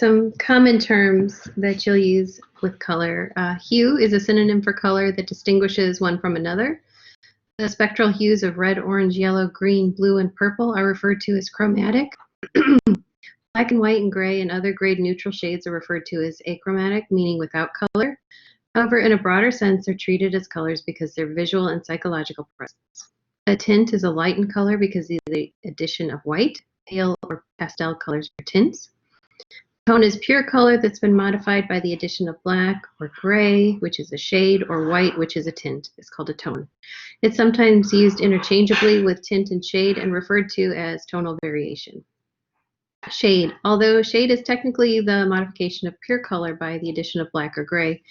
some common terms that you'll use with color. Hue is a synonym for color that distinguishes one from another. The spectral hues of red, orange, yellow, green, blue, and purple are referred to as chromatic. Black and white and gray and other grade neutral shades are referred to as achromatic, meaning without color. However, in a broader sense, they're treated as colors because they're visual and psychological presence. A tint is a light in color because of the addition of white. Pale or pastel colors are tints. Tone is pure color that's been modified by the addition of black or gray, which is a shade, or white, which is a tint. It's called a tone. It's sometimes used interchangeably with tint and shade and referred to as tonal variation. Shade. Although shade is technically the modification of pure color by the addition of black or gray,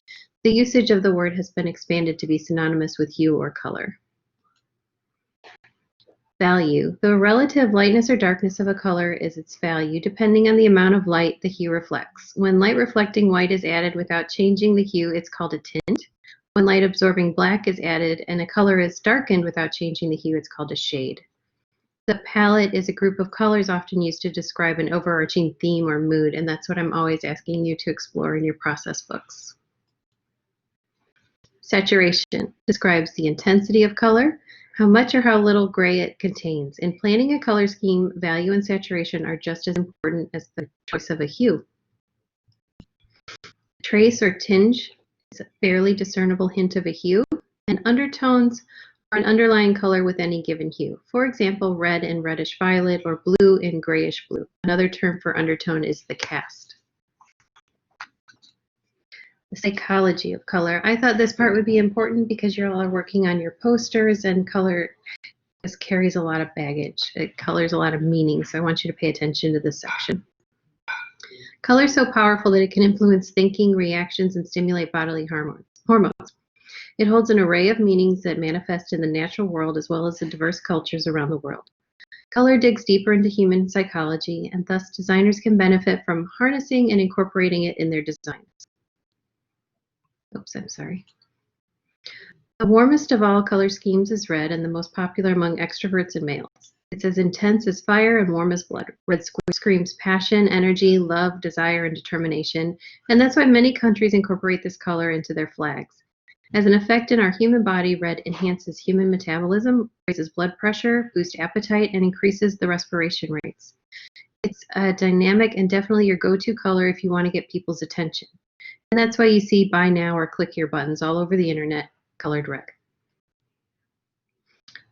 the usage of the word has been expanded to be synonymous with hue or color. Value. The relative lightness or darkness of a color is its value, depending on the amount of light the hue reflects. When light reflecting white is added without changing the hue, it's called a tint. When light absorbing black is added and a color is darkened without changing the hue, it's called a shade. The palette is a group of colors often used to describe an overarching theme or mood, and that's what I'm always asking you to explore in your process books. Saturation describes the intensity of color, how much or how little gray it contains. In planning a color scheme, value and saturation are just as important as the choice of a hue. Trace or tinge is a barely discernible hint of a hue, and undertones are an underlying color with any given hue. For example, red and reddish violet, or blue and grayish blue. Another term for undertone is the cast. The psychology of color. I thought this part would be important because you're all working on your posters, and color just carries a lot of baggage. It colors a lot of meaning, so I want you to pay attention to this section. Color is so powerful that it can influence thinking, reactions, and stimulate bodily hormones. It holds an array of meanings that manifest in the natural world as well as in diverse cultures around the world. Color digs deeper into human psychology, and thus designers can benefit from harnessing and incorporating it in their designs. Oops, I'm sorry. The warmest of all color schemes is red, and the most popular among extroverts and males. It's as intense as fire and warm as blood. Red screams passion, energy, love, desire, and determination, and that's why many countries incorporate this color into their flags. As an effect in our human body, red enhances human metabolism, raises blood pressure, boosts appetite, and increases the respiration rates. It's dynamic and definitely your go-to color if you want to get people's attention. And that's why you see buy now or click here buttons all over the internet colored red.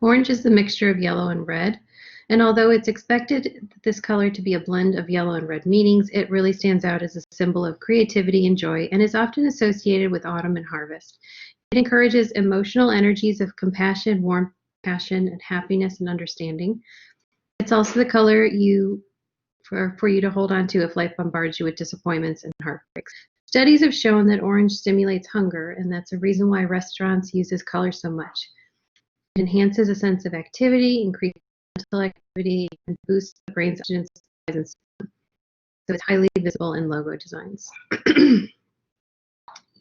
Orange is the mixture of yellow and red, and although it's expected this color to be a blend of yellow and red meanings, it really stands out as a symbol of creativity and joy and is often associated with autumn and harvest. It encourages emotional energies of compassion, warmth, passion, and happiness and understanding. It's also the color for you to hold on to if life bombards you with disappointments and heartbreaks. Studies have shown that orange stimulates hunger, and that's a reason why restaurants use this color so much. It enhances a sense of activity, increases mental activity, and boosts the brain's oxygen supplies and so it's highly visible in logo designs.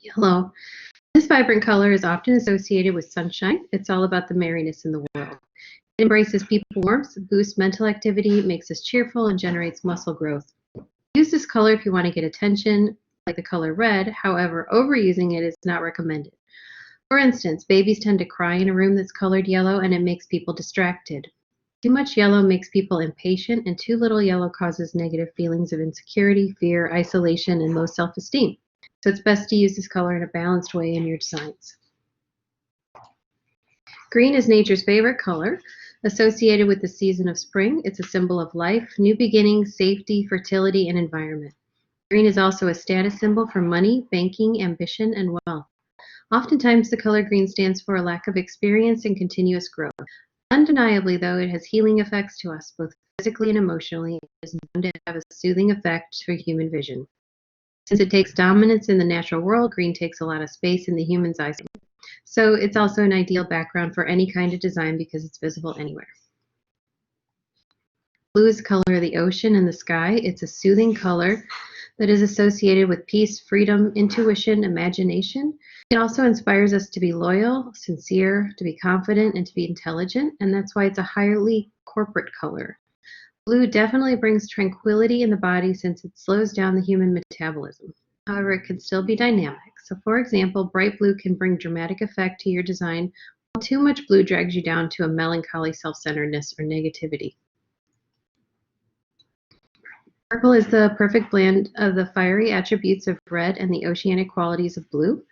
Yellow. This vibrant color is often associated with sunshine. It's all about the merriness in the world. It embraces people warmth, boosts mental activity, makes us cheerful, and generates muscle growth. Use this color if you want to get attention, like the color red. However, overusing it is not recommended. For instance, babies tend to cry in a room that's colored yellow, and it makes people distracted. Too much yellow makes people impatient, and too little yellow causes negative feelings of insecurity, fear, isolation, and low self-esteem. So it's best to use this color in a balanced way in your designs. Green is nature's favorite color. Associated with the season of spring, it's a symbol of life, new beginnings, safety, fertility, and environment. Green is also a status symbol for money, banking, ambition, and wealth. Oftentimes, the color green stands for a lack of experience and continuous growth. Undeniably, though, it has healing effects to us, both physically and emotionally. It is known to have a soothing effect for human vision. Since it takes dominance in the natural world, green takes a lot of space in the human's eyes. So it's also an ideal background for any kind of design because it's visible anywhere. Blue is the color of the ocean and the sky. It's a soothing color that is associated with peace, freedom, intuition, imagination. It also inspires us to be loyal, sincere, to be confident, and to be intelligent, and that's why it's a highly corporate color. Blue definitely brings tranquility in the body since it slows down the human metabolism. However, it can still be dynamic. So, for example, bright blue can bring dramatic effect to your design, while too much blue drags you down to a melancholy self-centeredness or negativity. Purple is the perfect blend of the fiery attributes of red and the oceanic qualities of blue.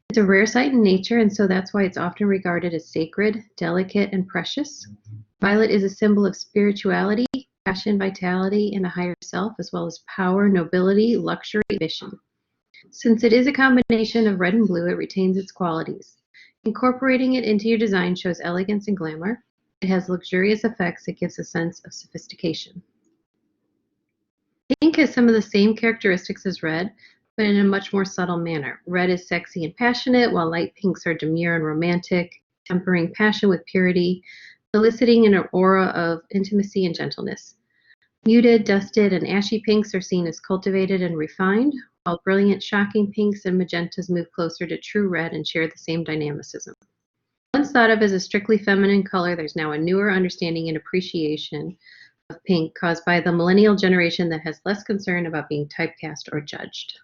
It's a rare sight in nature, and so that's why it's often regarded as sacred, delicate, and precious. Violet is a symbol of spirituality, passion, vitality, and a higher self, as well as power, nobility, luxury, ambition. Since it is a combination of red and blue, it retains its qualities. Incorporating it into your design shows elegance and glamour. It has luxurious effects. It gives a sense of sophistication. Pink has some of the same characteristics as red, but in a much more subtle manner. Red is sexy and passionate, while light pinks are demure and romantic, tempering passion with purity, eliciting an aura of intimacy and gentleness. Muted, dusted, and ashy pinks are seen as cultivated and refined, while brilliant, shocking pinks and magentas move closer to true red and share the same dynamicism. Once thought of as a strictly feminine color, there's now a newer understanding and appreciation of pink caused by the millennial generation that has less concern about being typecast or judged.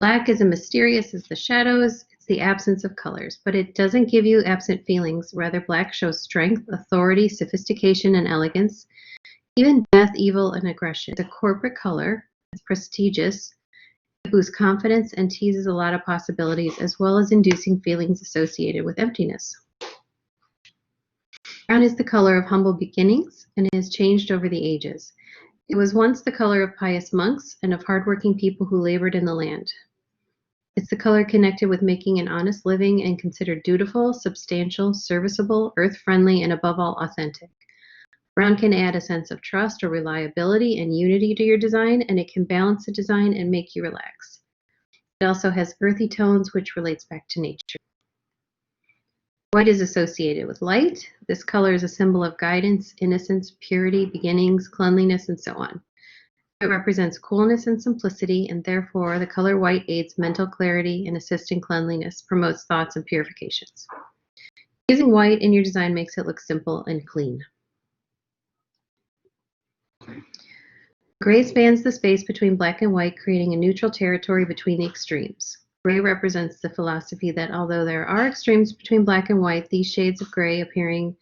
Black is as mysterious as the shadows. It's the absence of colors, but it doesn't give you absent feelings. Rather, black shows strength, authority, sophistication, and elegance, even death, evil, and aggression. It's a corporate color. It's prestigious. It boosts confidence and teases a lot of possibilities, as well as inducing feelings associated with emptiness. Brown is the color of humble beginnings and has changed over the ages. It was once the color of pious monks and of hardworking people who labored in the land. It's the color connected with making an honest living and considered dutiful, substantial, serviceable, earth-friendly, and above all, authentic. Brown can add a sense of trust or reliability and unity to your design, and it can balance the design and make you relax. It also has earthy tones, which relates back to nature. White is associated with light. This color is a symbol of guidance, innocence, purity, beginnings, cleanliness, and so on. It represents coolness and simplicity, and therefore the color white aids mental clarity and assists in cleanliness, promotes thoughts and purifications. Using white in your design makes it look simple and clean. Gray spans the space between black and white, creating a neutral territory between the extremes. Gray represents the philosophy that although there are extremes between black and white, these shades of gray appearing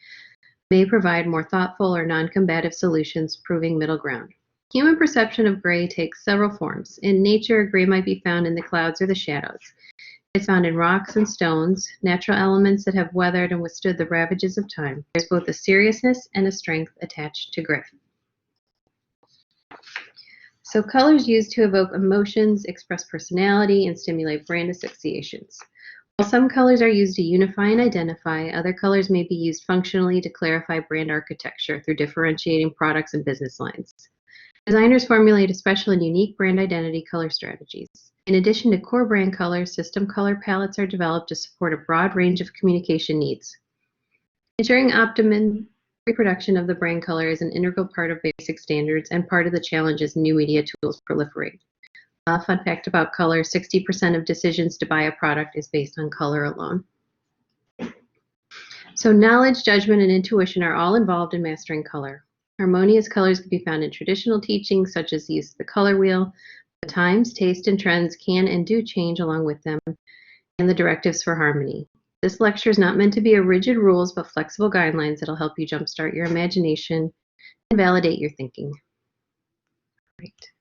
may provide more thoughtful or non-combative solutions, proving middle ground. Human perception of gray takes several forms. In nature, gray might be found in the clouds or the shadows. It's found in rocks and stones, natural elements that have weathered and withstood the ravages of time. There's both a seriousness and a strength attached to gray. So colors used to evoke emotions, express personality, and stimulate brand associations. While some colors are used to unify and identify, other colors may be used functionally to clarify brand architecture through differentiating products and business lines. Designers formulate a special and unique brand identity color strategies. In addition to core brand colors, system color palettes are developed to support a broad range of communication needs. Ensuring optimum reproduction of the brand color is an integral part of basic standards and part of the challenge as new media tools proliferate. Fun fact about color, 60% of decisions to buy a product is based on color alone. So knowledge, judgment, and intuition are all involved in mastering color. Harmonious colors can be found in traditional teachings such as the use of the color wheel. The times, taste, and trends can and do change along with them, and the directives for harmony. This lecture is not meant to be a rigid rules, but flexible guidelines that'll help you jumpstart your imagination and validate your thinking. Great.